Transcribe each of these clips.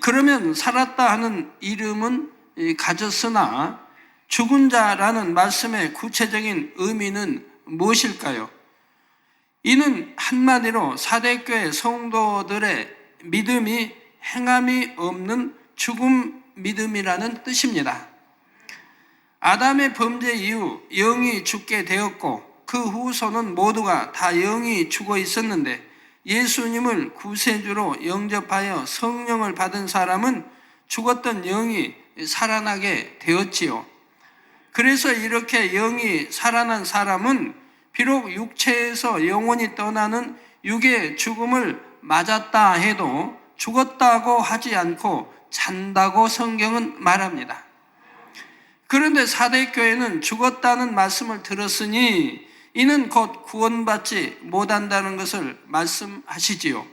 그러면 살았다 하는 이름은 가졌으나 죽은 자라는 말씀의 구체적인 의미는 무엇일까요? 이는 한마디로 사대교회 성도들의 믿음이 행함이 없는 죽음 믿음이라는 뜻입니다. 아담의 범죄 이후 영이 죽게 되었고 그 후손은 모두가 다 영이 죽어 있었는데 예수님을 구세주로 영접하여 성령을 받은 사람은 죽었던 영이 살아나게 되었지요. 그래서 이렇게 영이 살아난 사람은 비록 육체에서 영혼이 떠나는 육의 죽음을 맞았다 해도 죽었다고 하지 않고 잔다고 성경은 말합니다. 그런데 사대교회는 죽었다는 말씀을 들었으니 이는 곧 구원받지 못한다는 것을 말씀하시지요.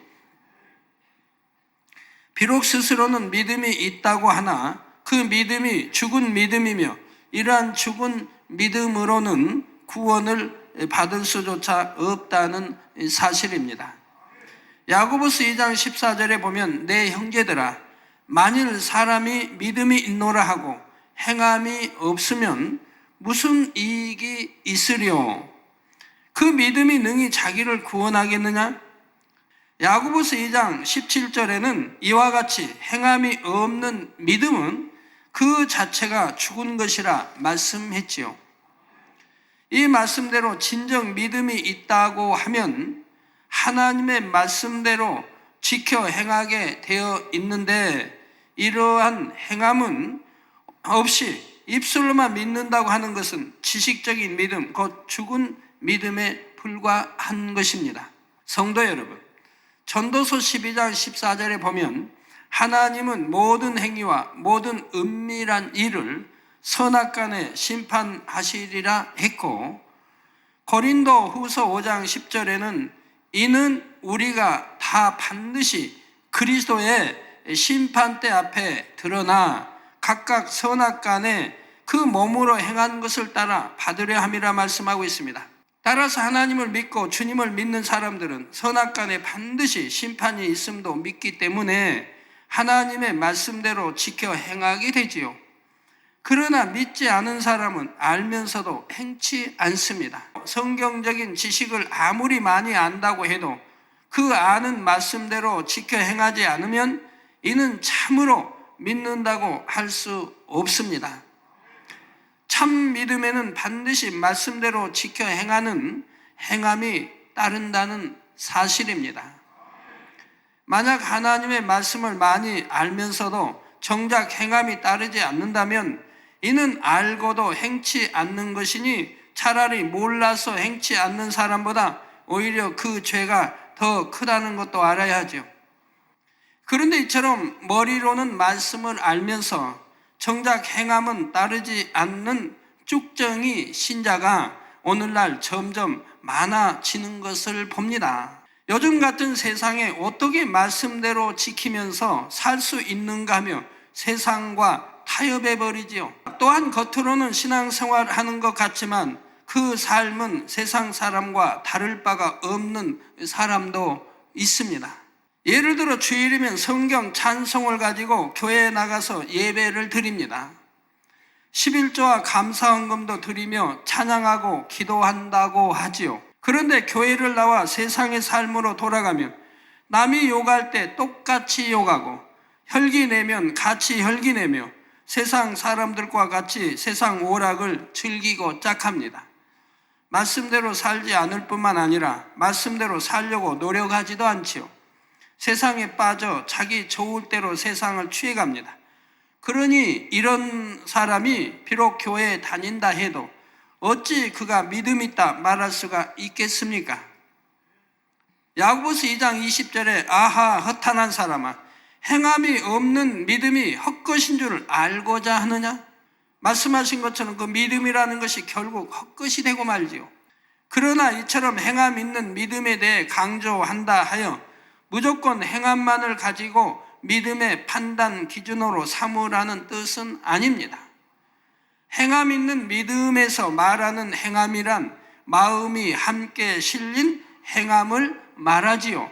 비록 스스로는 믿음이 있다고 하나 그 믿음이 죽은 믿음이며 이러한 죽은 믿음으로는 구원을 받을 수조차 없다는 사실입니다. 야고보서 2장 14절에 보면 내 형제들아 만일 사람이 믿음이 있노라 하고 행함이 없으면 무슨 이익이 있으리요? 그 믿음이 능히 자기를 구원하겠느냐? 야고보서 2장 17절에는 이와 같이 행함이 없는 믿음은 그 자체가 죽은 것이라 말씀했지요. 이 말씀대로 진정 믿음이 있다고 하면 하나님의 말씀대로 지켜 행하게 되어 있는데 이러한 행함은 없이 입술로만 믿는다고 하는 것은 지식적인 믿음, 곧 죽은 믿음에 불과한 것입니다. 성도 여러분, 전도서 12장 14절에 보면 하나님은 모든 행위와 모든 은밀한 일을 선악간에 심판하시리라 했고 고린도 후서 5장 10절에는 이는 우리가 다 반드시 그리스도의 심판대 앞에 드러나 각각 선악간에 그 몸으로 행한 것을 따라 받으려 함이라 말씀하고 있습니다. 따라서 하나님을 믿고 주님을 믿는 사람들은 선악간에 반드시 심판이 있음도 믿기 때문에 하나님의 말씀대로 지켜 행하게 되지요. 그러나 믿지 않은 사람은 알면서도 행치 않습니다. 성경적인 지식을 아무리 많이 안다고 해도 그 아는 말씀대로 지켜 행하지 않으면 이는 참으로 믿는다고 할 수 없습니다. 참 믿음에는 반드시 말씀대로 지켜 행하는 행함이 따른다는 사실입니다. 만약 하나님의 말씀을 많이 알면서도 정작 행함이 따르지 않는다면 이는 알고도 행치 않는 것이니 차라리 몰라서 행치 않는 사람보다 오히려 그 죄가 더 크다는 것도 알아야 하죠. 그런데 이처럼 머리로는 말씀을 알면서 정작 행함은 따르지 않는 쭉정이 신자가 오늘날 점점 많아지는 것을 봅니다. 요즘 같은 세상에 어떻게 말씀대로 지키면서 살 수 있는가 하며 세상과 타협해 버리지요. 또한 겉으로는 신앙생활 하는 것 같지만 그 삶은 세상 사람과 다를 바가 없는 사람도 있습니다. 예를 들어 주일이면 성경 찬송을 가지고 교회에 나가서 예배를 드립니다. 11조와 감사헌금도 드리며 찬양하고 기도한다고 하지요. 그런데 교회를 나와 세상의 삶으로 돌아가면 남이 욕할 때 똑같이 욕하고 혈기내면 같이 혈기내며 세상 사람들과 같이 세상 오락을 즐기고 짝합니다. 말씀대로 살지 않을 뿐만 아니라 말씀대로 살려고 노력하지도 않지요. 세상에 빠져 자기 좋을 대로 세상을 취해갑니다. 그러니 이런 사람이 비록 교회에 다닌다 해도 어찌 그가 믿음 있다 말할 수가 있겠습니까? 야고보서 2장 20절에 아하 허탄한 사람아 행함이 없는 믿음이 헛것인 줄 알고자 하느냐? 말씀하신 것처럼 그 믿음이라는 것이 결국 헛것이 되고 말지요. 그러나 이처럼 행함 있는 믿음에 대해 강조한다 하여 무조건 행함만을 가지고 믿음의 판단 기준으로 삼으라는 뜻은 아닙니다. 행함 있는 믿음에서 말하는 행함이란 마음이 함께 실린 행함을 말하지요.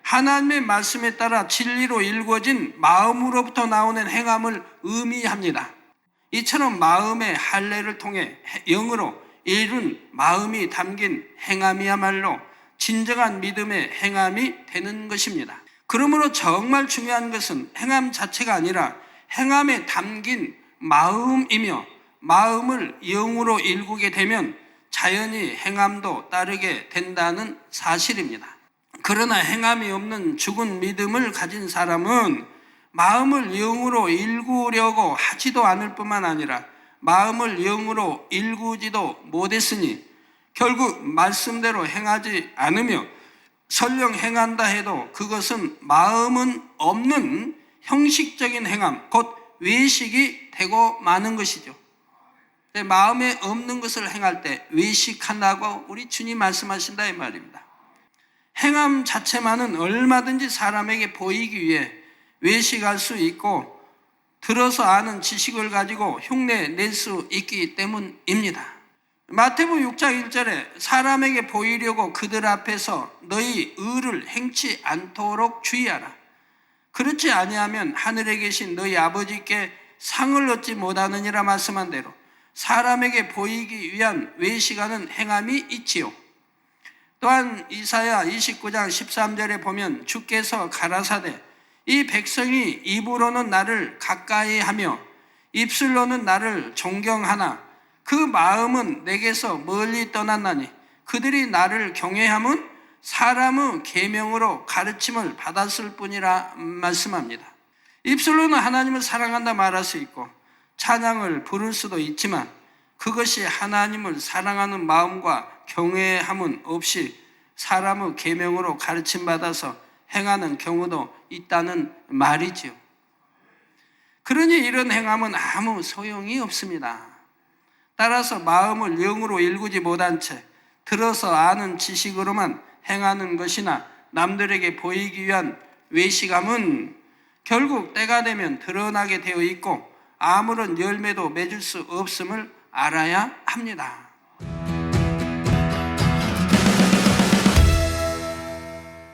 하나님의 말씀에 따라 진리로 일궈진 마음으로부터 나오는 행함을 의미합니다. 이처럼 마음의 할례를 통해 영으로 이룬 마음이 담긴 행함이야말로 진정한 믿음의 행함이 되는 것입니다. 그러므로 정말 중요한 것은 행함 자체가 아니라 행함에 담긴 마음이며, 마음을 영으로 일구게 되면 자연히 행함도 따르게 된다는 사실입니다. 그러나 행함이 없는 죽은 믿음을 가진 사람은 마음을 영으로 일구려고 하지도 않을 뿐만 아니라 마음을 영으로 일구지도 못했으니 결국 말씀대로 행하지 않으며 설령 행한다 해도 그것은 마음은 없는 형식적인 행함, 곧 외식이 되고 마는 것이죠. 마음에 없는 것을 행할 때 외식한다고 우리 주님 말씀하신다 이 말입니다. 행함 자체만은 얼마든지 사람에게 보이기 위해 외식할 수 있고 들어서 아는 지식을 가지고 흉내 낼 수 있기 때문입니다. 마태복음 6장 1절에 사람에게 보이려고 그들 앞에서 너희 의를 행치 않도록 주의하라. 그렇지 아니하면 하늘에 계신 너희 아버지께 상을 얻지 못하느니라 말씀한 대로 사람에게 보이기 위한 외식하는 행함이 있지요. 또한 이사야 29장 13절에 보면 주께서 가라사대 이 백성이 입으로는 나를 가까이 하며 입술로는 나를 존경하나 그 마음은 내게서 멀리 떠났나니 그들이 나를 경외함은 사람의 계명으로 가르침을 받았을 뿐이라 말씀합니다. 입술로는 하나님을 사랑한다 말할 수 있고 찬양을 부를 수도 있지만 그것이 하나님을 사랑하는 마음과 경외함은 없이 사람의 계명으로 가르침받아서 행하는 경우도 있다는 말이지요. 그러니 이런 행함은 아무 소용이 없습니다. 따라서 마음을 영으로 일구지 못한 채 들어서 아는 지식으로만 행하는 것이나 남들에게 보이기 위한 외식함은 결국 때가 되면 드러나게 되어 있고 아무런 열매도 맺을 수 없음을 알아야 합니다.